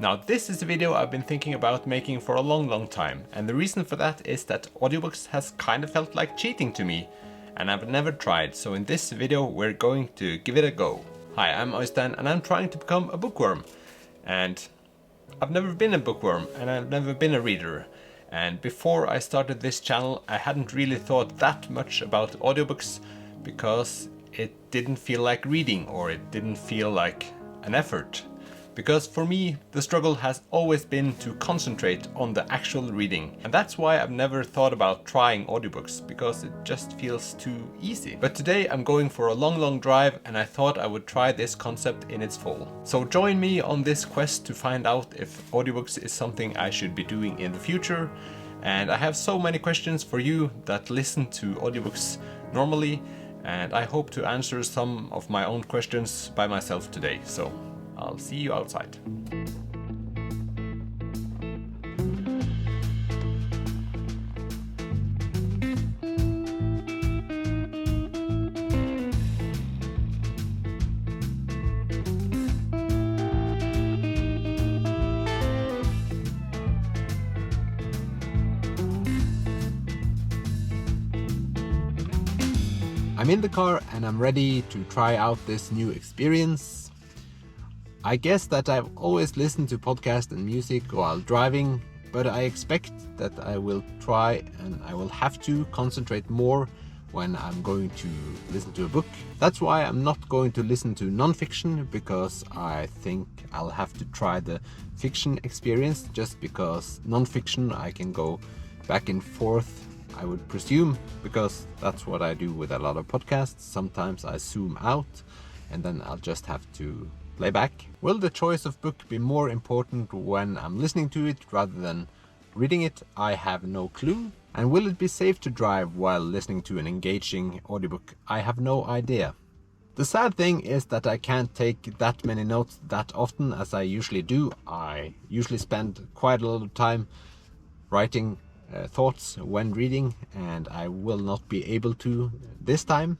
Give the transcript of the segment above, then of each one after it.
Now this is a video I've been thinking about making for a long time, and the reason for that is that audiobooks has kind of felt like cheating to me, and I've never tried, so in this video we're going to give it a go. Hi, I'm Øystein and I'm trying to become a bookworm, and I've never been a bookworm and I've never been a reader, and before I started this channel I hadn't really thought that much about audiobooks because it didn't feel like reading, or it didn't feel like an effort. Because for me, the struggle has always been to concentrate on the actual reading. And that's why I've never thought about trying audiobooks, because it just feels too easy. But today I'm going for a long drive and I thought I would try this concept in its full. So join me on this quest to find out if audiobooks is something I should be doing in the future. And I have so many questions for you that listen to audiobooks normally, and I hope to answer some of my own questions by myself today. So I'll see you outside. I'm in the car and I'm ready to try out this new experience. I guess that I've always listened to podcasts and music while driving, but I expect that I will try and I will have to concentrate more when I'm going to listen to a book. That's why I'm not going to listen to non-fiction, because I think I'll have to try the fiction experience, just because non-fiction I can go back and forth, I would presume, because that's what I do with a lot of podcasts. Sometimes I zoom out and then I'll just have to play back. Will the choice of book be more important when I'm listening to it rather than reading it? I have no clue. And will it be safe to drive while listening to an engaging audiobook? I have no idea. The sad thing is that I can't take that many notes that often as I usually do. I usually spend quite a lot of time writing thoughts when reading, and I will not be able to this time.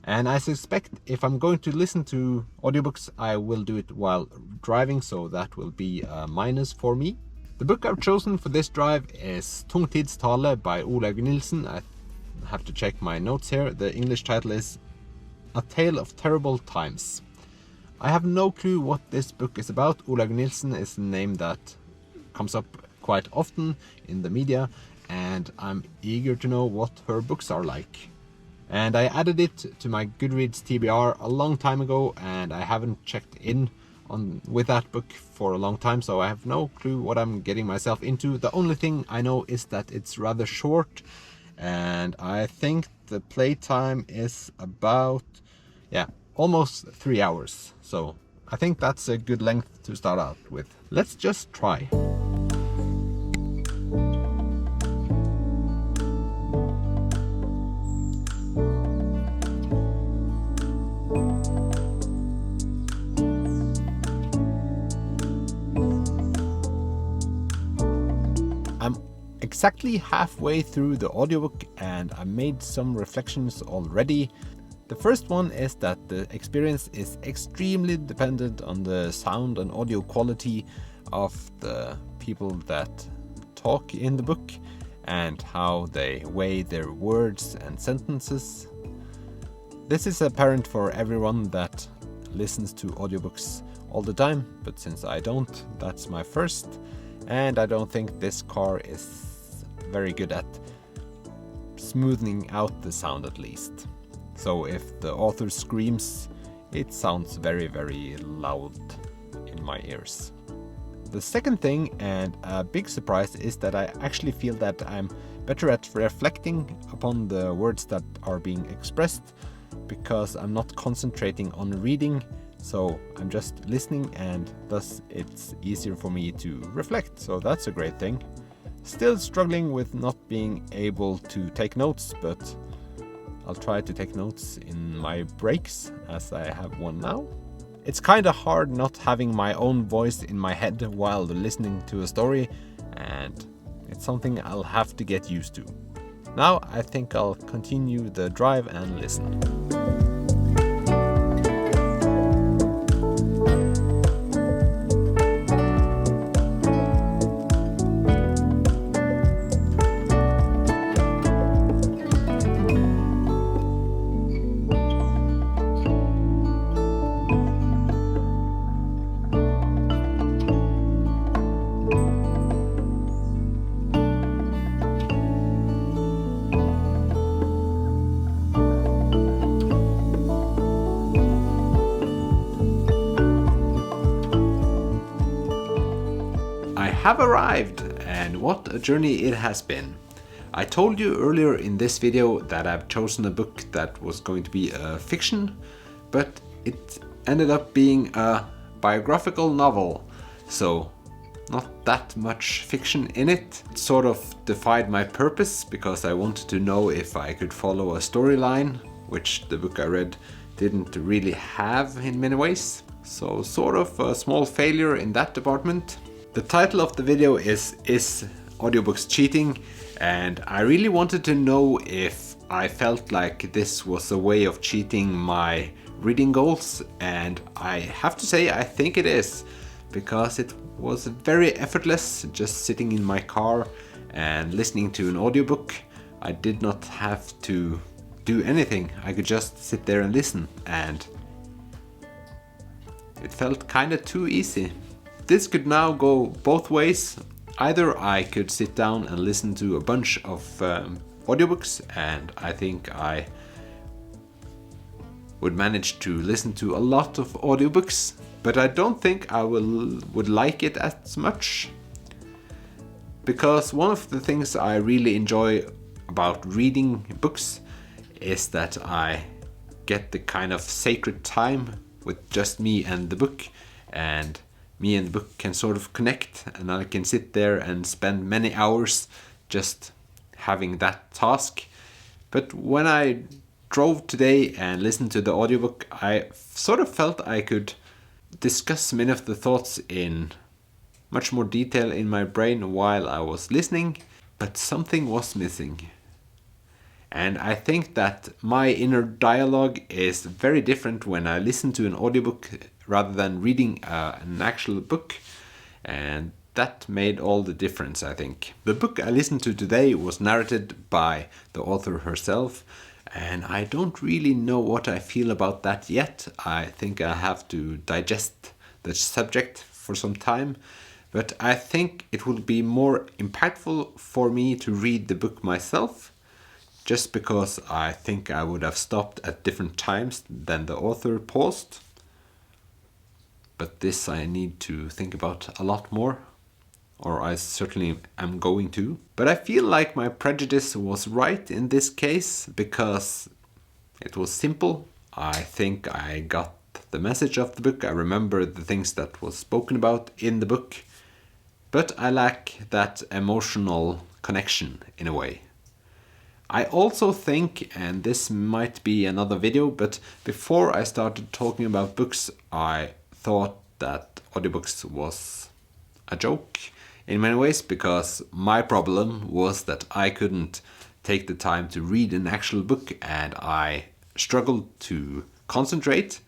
And I suspect if I'm going to listen to audiobooks, I will do it while driving, so that will be a minus for me. The book I've chosen for this drive is Tungtidstale by Olaug Nilssen. I have to check my notes here. The English title is A Tale of Terrible Times. I have no clue what this book is about. Olaug Nilssen is a name that comes up quite often in the media, and I'm eager to know what her books are like. And I added it to my Goodreads TBR a long time ago, and I haven't checked in with that book for a long time, so I have no clue what I'm getting myself into. The only thing I know is that it's rather short, and I think the playtime is about, almost 3 hours. So I think that's a good length to start out with. Let's just try. Exactly halfway through the audiobook, and I made some reflections already. The first one is that the experience is extremely dependent on the sound and audio quality of the people that talk in the book and how they weigh their words and sentences. This is apparent for everyone that listens to audiobooks all the time, but since I don't, that's my first. And I don't think this car is very good at smoothing out the sound, at least. So if the author screams, it sounds very loud in my ears. The second thing, and a big surprise, is that I actually feel that I'm better at reflecting upon the words that are being expressed, because I'm not concentrating on reading, so I'm just listening, and thus it's easier for me to reflect, so that's a great thing. Still struggling with not being able to take notes, but I'll try to take notes in my breaks, as I have one now. It's kinda hard not having my own voice in my head while listening to a story, and it's something I'll have to get used to. Now I think I'll continue the drive and listen. I have arrived, and what a journey it has been. I told you earlier in this video that I've chosen a book that was going to be a fiction, but it ended up being a biographical novel, so not that much fiction in it. It sort of defied my purpose because I wanted to know if I could follow a storyline, which the book I read didn't really have in many ways. So sort of a small failure in that department. The title of the video is Audiobooks Cheating? And I really wanted to know if I felt like this was a way of cheating my reading goals, and I have to say I think it is, because it was very effortless just sitting in my car and listening to an audiobook. I did not have to do anything, I could just sit there and listen, and it felt kinda too easy. This could now go both ways. Either I could sit down and listen to a bunch of audiobooks, and I think I would manage to listen to a lot of audiobooks, but I don't think I would like it as much. Because one of the things I really enjoy about reading books is that I get the kind of sacred time with just me and the book, and me and the book can sort of connect, and I can sit there and spend many hours just having that task. But when I drove today and listened to the audiobook, I sort of felt I could discuss many of the thoughts in much more detail in my brain while I was listening, but something was missing. And I think that my inner dialogue is very different when I listen to an audiobook rather than reading an actual book, and that made all the difference, I think. The book I listened to today was narrated by the author herself, and I don't really know what I feel about that yet. I think I have to digest the subject for some time, but I think it will be more impactful for me to read the book myself, just because I think I would have stopped at different times than the author paused. But this I need to think about a lot more, or I certainly am going to. But I feel like my prejudice was right in this case, because it was simple. I think I got the message of the book. I remember the things that was spoken about in the book, but I lack that emotional connection in a way. I also think, and this might be another video, but before I started talking about books, I thought that audiobooks was a joke in many ways, because my problem was that I couldn't take the time to read an actual book, and I struggled to concentrate.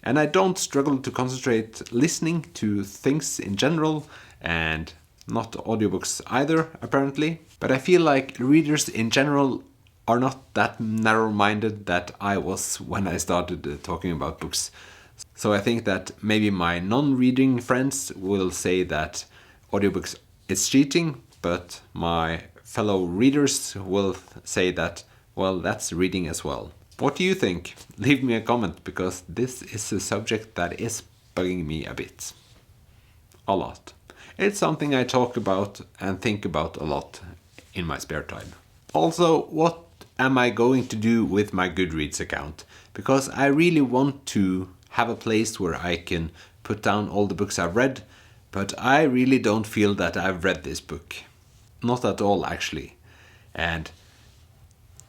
And I don't struggle to concentrate listening to things in general, and not audiobooks either, apparently. But I feel like readers in general are not that narrow-minded that I was when I started talking about books. So I think that maybe my non-reading friends will say that audiobooks is cheating, but my fellow readers will say that, well, that's reading as well. What do you think? Leave me a comment, because this is a subject that is bugging me a bit. A lot. It's something I talk about and think about a lot in my spare time. Also, what am I going to do with my Goodreads account? Because I really want to have a place where I can put down all the books I've read, but I really don't feel that I've read this book. Not at all, actually. And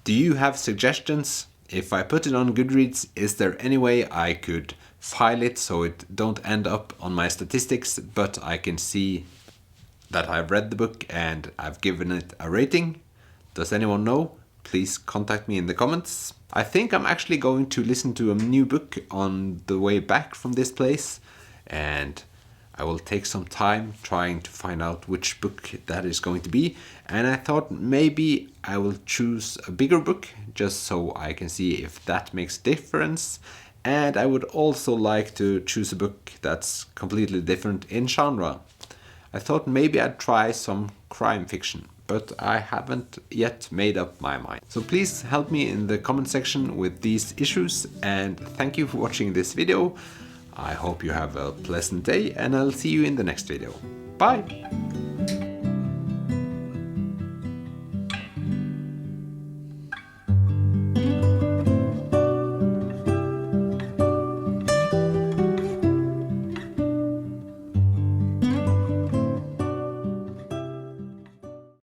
do you have suggestions? If I put it on Goodreads, is there any way I could file it so it don't end up on my statistics, but I can see that I've read the book and I've given it a rating? Does anyone know? Please contact me in the comments. I think I'm actually going to listen to a new book on the way back from this place, and I will take some time trying to find out which book that is going to be. And I thought maybe I will choose a bigger book just so I can see if that makes a difference. And I would also like to choose a book that's completely different in genre. I thought maybe I'd try some crime fiction, but I haven't yet made up my mind. So please help me in the comment section with these issues, and thank you for watching this video. I hope you have a pleasant day, and I'll see you in the next video. Bye!